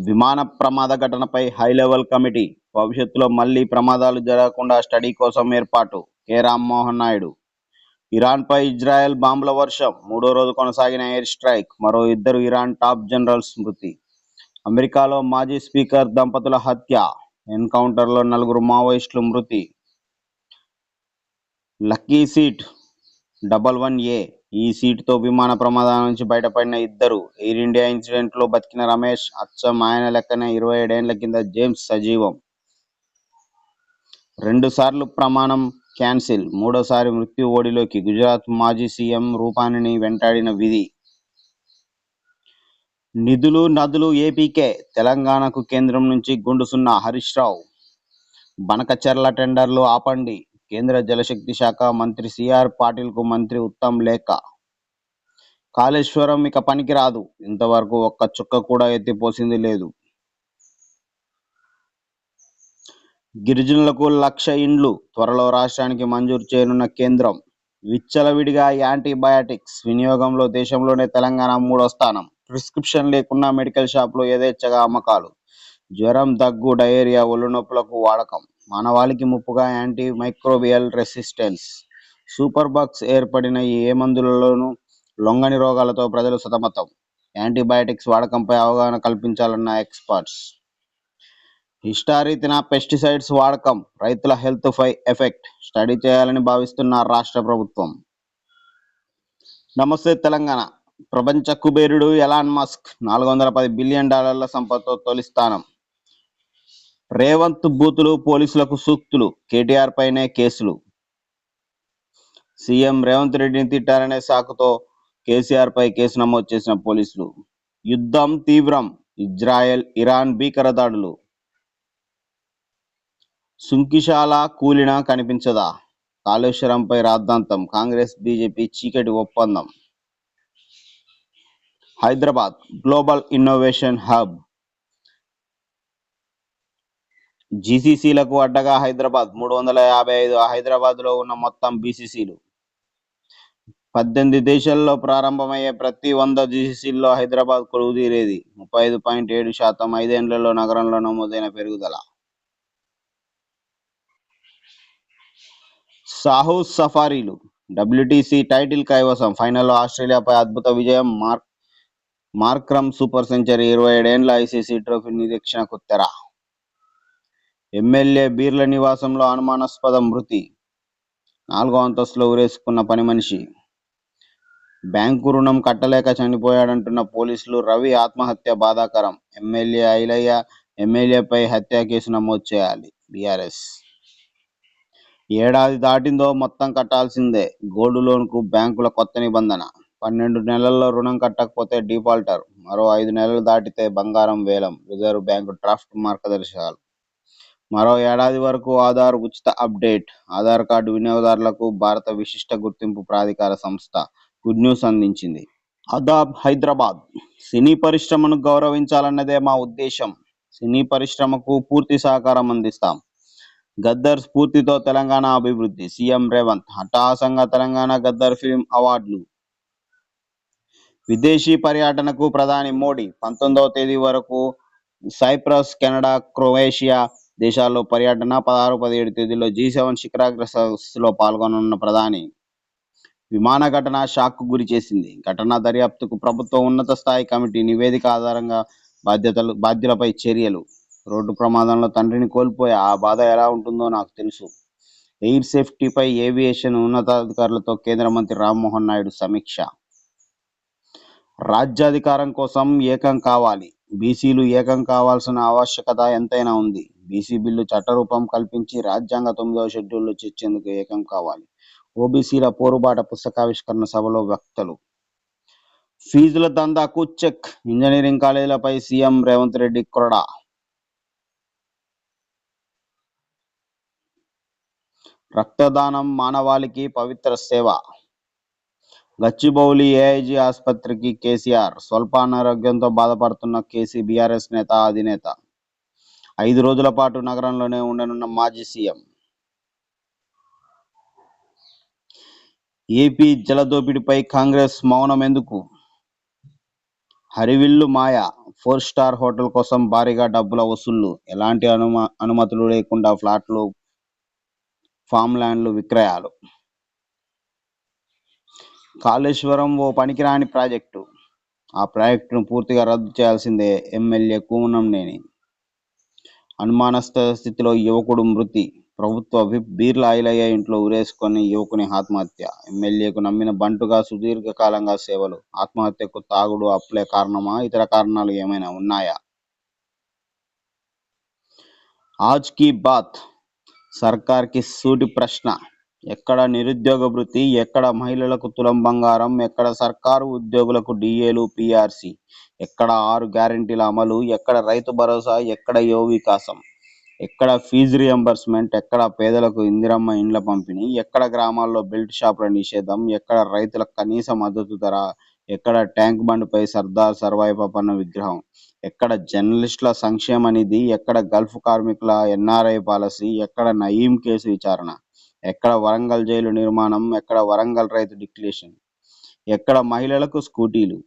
విమాన ప్రమాద ఘటనపై హై లెవెల్ కమిటీ, భవిష్యత్తులో మళ్లీ ప్రమాదాలు జరగకుండా స్టడీ కోసం ఏర్పాటు. కె రామ్మోహన్ నాయుడు. ఇరాన్పై ఇజ్రాయెల్ బాంబుల వర్షం, మూడో రోజు కొనసాగిన ఎయిర్ స్ట్రైక్, మరో ఇద్దరు ఇరాన్ టాప్ జనరల్స్ మృతి. అమెరికాలో మాజీ స్పీకర్ దంపతుల హత్య, ఎన్కౌంటర్లో 4 మావోయిస్టులు మృతి. Lucky seat 11A. ఈ సీటుతో విమాన ప్రమాదం నుంచి బయటపడిన ఇద్దరు. ఎయిర్ ఇండియా ఇన్సిడెంట్లో బతికిన రమేష్, అచ్చం ఆయన లెక్కనే 27 ఏళ్ల కింద జేమ్స్ సజీవం. 2 సార్లు ప్రమాణం క్యాన్సిల్, మూడోసారి మృత్యు ఓడిలోకి. గుజరాత్ మాజీ సీఎం రూపానిని వెంటాడిన విధి. నిధులు నదులు ఏపీకే, తెలంగాణకు కేంద్రం నుంచి గుండు సున్నా. హరీష్ రావు. బనకచెర్ల టెండర్లు ఆపండి, కేంద్ర జలశక్తి శాఖ మంత్రి సిఆర్ పాటిల్కు మంత్రి ఉత్తమ్ లేఖ. కాళేశ్వరం ఇక పనికిరాదు, ఇంతవరకు ఒక్క చుక్క కూడా ఎత్తిపోసింది లేదు. గిరిజనులకు 1,00,000 ఇండ్లు త్వరలో రాష్ట్రానికి మంజూరు చేయనున్న కేంద్రం. విచ్చలవిడిగా యాంటీబయాటిక్స్ వినియోగంలో దేశంలోనే తెలంగాణ 3వ స్థానం. ప్రిస్క్రిప్షన్ లేకున్నా మెడికల్ షాపులో యథేచ్ఛగా అమ్మకాలు. జ్వరం, దగ్గు, డయేరియా, ఒళ్ళు నొప్పులకు వాడకం. మానవాళికి ముప్పుగా anti microbial resistance. Superbugs ఏర్పడిన ఏ మందులలోనూ లొంగని రోగాలతో ప్రజలు సతమతం. యాంటీబయాటిక్స్ వాడకంపై అవగాహన కల్పించాలన్న ఎక్స్పర్ట్స్. హిస్టారీతిన పెస్టిసైడ్స్ వాడకం రైతుల హెల్త్ పై ఎఫెక్ట్ స్టడీ చేయాలని భావిస్తున్న రాష్ట్ర ప్రభుత్వం. నమస్తే తెలంగాణ. ప్రపంచ కుబేరుడు ఎలాన్ మస్క్ $410 బిలియన్ సంపదతో తొలి స్థానం. రేవంత్ బూతులు, పోలీసులకు సూక్తులు, కేటీఆర్ పైనే కేసులు. సీఎం రేవంత్ రెడ్డిని తిట్టారనే సాకుతో కేసీఆర్ పై కేసు నమోదు చేసిన పోలీసులు. యుద్ధం తీవ్రం, ఇజ్రాయెల్ ఇరాన్ భీకర దాడులు. సుంకిశాల కూలినా కనిపించదా, కాళేశ్వరంపై రాద్ధాంతం, కాంగ్రెస్ బీజేపీ చీకటి ఒప్పందం. Hyderabad global innovation hub. జీసీసీలకు అడ్డగా హైదరాబాద్ 355 హైదరాబాద్లో ఉన్న మొత్తం బీసీసీలు. 18 దేశాల్లో ప్రారంభమయ్యే ప్రతి 100 జీసీసీల్లో హైదరాబాద్ కొలువుదీరేది. 35.7% 5 ఏళ్లలో నగరంలో నమోదైన పెరుగుదల. సాహు సఫారీలు. డబ్ల్యూటీసీ టైటిల్ కైవసం, ఫైనల్లో ఆస్ట్రేలియాపై అద్భుత విజయం. Markram super century. 27 ఏళ్ల ఐసీసీ ట్రోఫీ నిరీక్షణకు తెర. ఎమ్మెల్యే బీర్ల నివాసంలో అనుమానాస్పద మృతి, 4వ అంతస్తులో ఉరేసుకున్న పని మనిషి. బ్యాంకు రుణం కట్టలేక చనిపోయాడంటున్న పోలీసులు. రవి ఆత్మహత్య బాధాకరం. ఎమ్మెల్యే ఐలయ్య ఎమ్మెల్యేపై హత్య కేసు నమోదు చేయాలి. బీఆర్ఎస్. ఏడాది దాటిందో మొత్తం కట్టాల్సిందే, గోల్డ్ లోన్కు బ్యాంకుల కొత్త నిబంధన. 12 నెలల్లో రుణం కట్టకపోతే డిఫాల్టర్, మరో 5 నెలలు దాటితే బంగారం వేలం. రిజర్వ్ బ్యాంకు డ్రాఫ్ట్ మార్గదర్శకాలు. మరో ఏడాది వరకు ఆధార్ ఉచిత అప్డేట్. ఆధార్ కార్డు వినియోగదారులకు భారత విశిష్ట గుర్తింపు ప్రాధికార సంస్థ గుడ్ న్యూస్ అందించింది. ఆదాబ్ హైదరాబాద్. సినీ పరిశ్రమను గౌరవించాలన్నదే మా ఉద్దేశం. సినీ పరిశ్రమకు పూర్తి సహకారం అందిస్తాం. గద్దర్ స్ఫూర్తితో తెలంగాణ అభివృద్ధి. సీఎం రేవంత్. అట్టహాసంగా తెలంగాణ గద్దర్ ఫిల్మ్ అవార్డులు. విదేశీ పర్యటనకు ప్రధాని మోడీ 19వ తేదీ వరకు సైప్రస్, కెనడా, క్రొయేషియా దేశాల్లో పర్యటన. 16, 17 తేదీల్లో G7 శిఖరాగ్ర సదస్సులో పాల్గొననున్న ప్రధాని. విమాన ఘటన షాక్కు గురి చేసింది. ఘటన దర్యాప్తుకు ప్రభుత్వ ఉన్నత స్థాయి కమిటీ నివేదిక ఆధారంగా బాధ్యులపై చర్యలు. రోడ్డు ప్రమాదంలో తండ్రిని కోల్పోయా, ఆ బాధ ఎలా ఉంటుందో నాకు తెలుసు. ఎయిర్ సేఫ్టీపై ఏవియేషన్ ఉన్నతాధికారులతో కేంద్ర మంత్రి రామ్మోహన్ నాయుడు సమీక్ష. రాజ్యాధికారం కోసం ఏకం కావాలి, బీసీలు ఏకం కావాల్సిన ఆవశ్యకత ఎంతైనా ఉంది. బీసీ బిల్లు చట్టరూపం కల్పించి రాజ్యాంగ 9వ షెడ్యూల్లో చేర్చేందుకు ఏకం కావాలి. ఓబీసీల పోరుబాట పుస్తకావిష్కరణ సభలో వక్తలు. ఫీజుల దందాకు చెక్. ఇంజనీరింగ్ కాలేజీలపై సీఎం రేవంత్ రెడ్డి కొరడా. రక్తదానం మానవాళికి పవిత్ర సేవ. గచ్చిబౌలి ఏఐజీ ఆసుపత్రికి కేసీఆర్. స్వల్ప అనారోగ్యంతో బాధపడుతున్న కేసీ బీఆర్ఎస్ నేత అధినేత. 5 రోజుల పాటు నగరంలోనే ఉండనున్న మాజీ సీఎం. ఏపీ జలదోపిడిపై కాంగ్రెస్ మౌనం ఎందుకు? హరివిల్లు మాయ. 4 స్టార్ హోటల్ కోసం భారీగా డబ్బుల వసూళ్లు, ఎలాంటి అనుమతులు లేకుండా ఫ్లాట్లు, ఫామ్ ల్యాండ్లు విక్రయాలు. కాళేశ్వరం ఓ పనికిరాని ప్రాజెక్టు, ఆ ప్రాజెక్టును పూర్తిగా రద్దు చేయాల్సిందే ఎమ్మెల్యే కూనంనేని. అనుమానాస్పద స్థితిలో యువకుడు మృతి, ప్రభుత్వ విప్ బీర్ల ఐలయ్య ఇంట్లో ఉరేసుకొని యువకుని ఆత్మహత్య. ఎమ్మెల్యేకు నమ్మిన బంటుగా సుదీర్ఘకాలంగా సేవలు, ఆత్మహత్యకు తాగుడు, అప్పులే కారణమా, ఇతర కారణాలు ఏమైనా ఉన్నాయా? ఆజ్ కీ బాత్, సర్కార్కి సూటి ప్రశ్న. ఎక్కడ నిరుద్యోగ భృతి, ఎక్కడ మహిళలకు తులం బంగారం, ఎక్కడ సర్కారు ఉద్యోగులకు డిఏలు, పిఆర్సి, ఎక్కడ 6 గ్యారెంటీల అమలు, ఎక్కడ రైతు భరోసా, ఎక్కడ యువ వికాసం, ఎక్కడ ఫీజు రియంబర్స్మెంట్, ఎక్కడ పేదలకు ఇందిరమ్మ ఇండ్ల పంపిణీ, ఎక్కడ గ్రామాల్లో బెల్ట్ షాపుల నిషేధం, ఎక్కడ రైతులకు కనీస మద్దతు ధర, ఎక్కడ ట్యాంక్ బండ్పై సర్దార్ సర్వాయి పాపన్న విగ్రహం, ఎక్కడ జర్నలిస్టుల సంక్షేమ నిధి, ఎక్కడ గల్ఫ్ కార్మికుల ఎన్ఆర్ఐ పాలసీ, ఎక్కడ నయీం కేసు విచారణ, ఎక్కడ వరంగల్ జైలు నిర్మాణం, ఎక్కడ వరంగల్ రైతు డిక్లరేషన్, ఎక్కడ మహిళలకు స్కూటీలు,